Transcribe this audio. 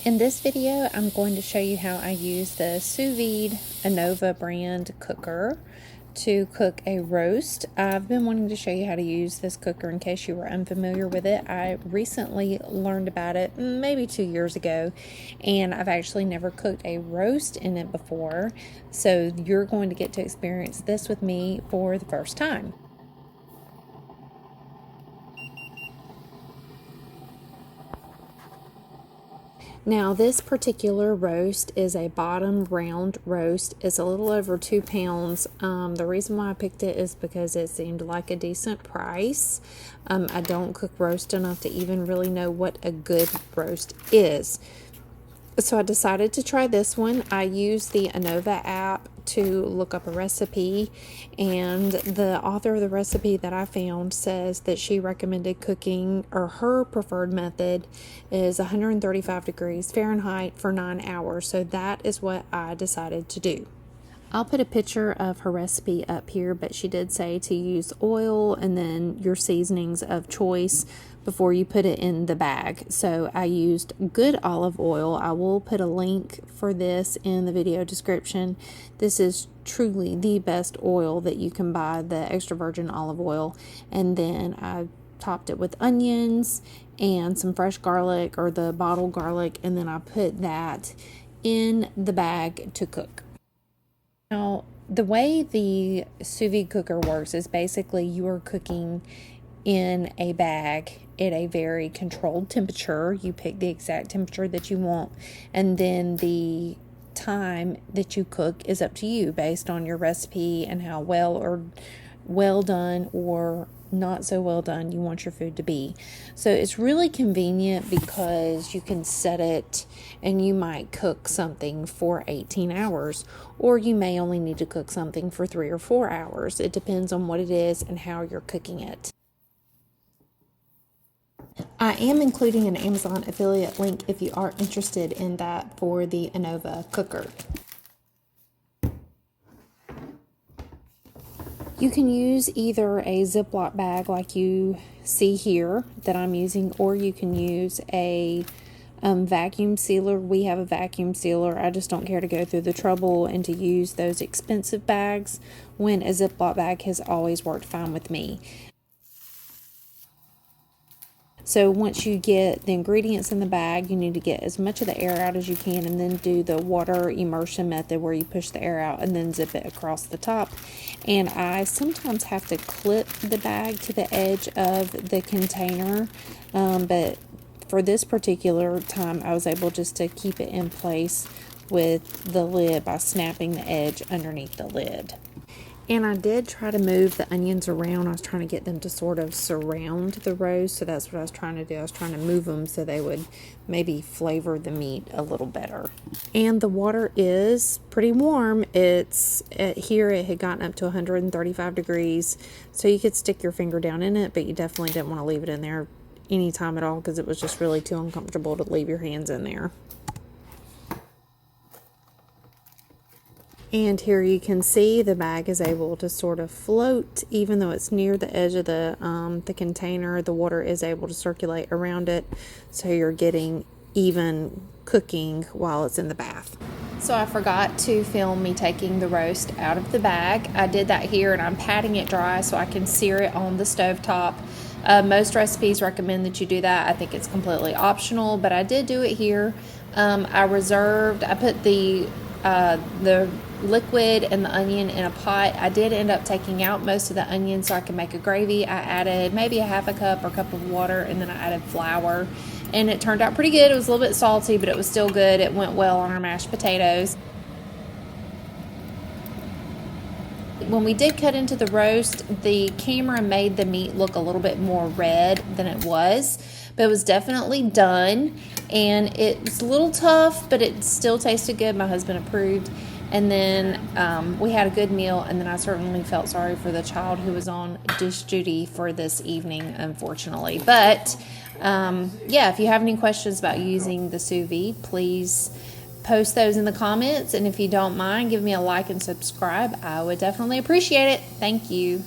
In this video, I'm going to show you how I use the Sous Vide EVOO brand cooker to cook a roast. I've been wanting to show you how to use this cooker in case you were unfamiliar with it. I recently learned about it maybe 2 years ago, and I've actually never cooked a roast in it before, so you're going to get to experience this with me for the first time. Now this particular roast is a bottom round roast. It's a little over 2 pounds. The reason why I picked it is because it seemed like a decent price. I don't cook roast enough to even really know what a good roast is. So I decided to try this one. I used the EVOO app to look up a recipe, and the author of the recipe that I found says that she recommended cooking, or her preferred method is 135 degrees Fahrenheit for 9 hours. So that is what I decided to do. I'll put a picture of her recipe up here, but she did say to use oil and then your seasonings of choice before you put it in the bag. So I used good olive oil. I will put a link for this in the video description. This is truly the best oil that you can buy, the extra virgin olive oil. And then I topped it with onions and some fresh garlic, or the bottled garlic, and then I put that in the bag to cook. Now, the way the sous vide cooker works is basically you are cooking in a bag at a very controlled temperature. You pick the exact temperature that you want, and then the time that you cook is up to you based on your recipe and how well done or not so well done you want your food to be. So it's really convenient because you can set it and you might cook something for 18 hours, or you may only need to cook something for 3 or 4 hours. It depends on what it is and how you're cooking it. I am including an Amazon affiliate link if you are interested in that for the EVOO cooker. You can use either a Ziploc bag like you see here that I'm using, or you can use a vacuum sealer. We have a vacuum sealer. I just don't care to go through the trouble and to use those expensive bags when a Ziploc bag has always worked fine with me. So once you get the ingredients in the bag, you need to get as much of the air out as you can, and then do the water immersion method where you push the air out and then zip it across the top. And I sometimes have to clip the bag to the edge of the container, but for this particular time I was able just to keep it in place with the lid by snapping the edge underneath the lid. And I did try to move the onions around. I was trying to get them to sort of surround the roast, so that's what I was trying to do. I was trying to move them so they would maybe flavor the meat a little better. And the water is pretty warm. Here it had gotten up to 135 degrees, so you could stick your finger down in it, but you definitely didn't want to leave it in there any time at all because it was just really too uncomfortable to leave your hands in there. And here you can see the bag is able to sort of float, even though it's near the edge of the container. The water is able to circulate around it, so you're getting even cooking while it's in the bath. So I forgot to film me taking the roast out of the bag. I did that here, and I'm patting it dry so I can sear it on the stovetop. Most recipes recommend that you do that. I think it's completely optional, but I did do it here. I put the liquid and the onion in a pot. I did end up taking out most of the onion so I could make a gravy. I added maybe a half a cup or cup of water, and then I added flour, and it turned out pretty good. It was a little bit salty, but it was still good. It went well on our mashed potatoes. When we did cut into the roast, the camera made the meat look a little bit more red than it was, but it was definitely done, and it was a little tough, but it still tasted good. My husband approved. And then we had a good meal, and then I certainly felt sorry for the child who was on dish duty for this evening, unfortunately. But yeah, if you have any questions about using the sous vide, please post those in the comments, and if you don't mind, give me a like and subscribe. I would definitely appreciate it. Thank you.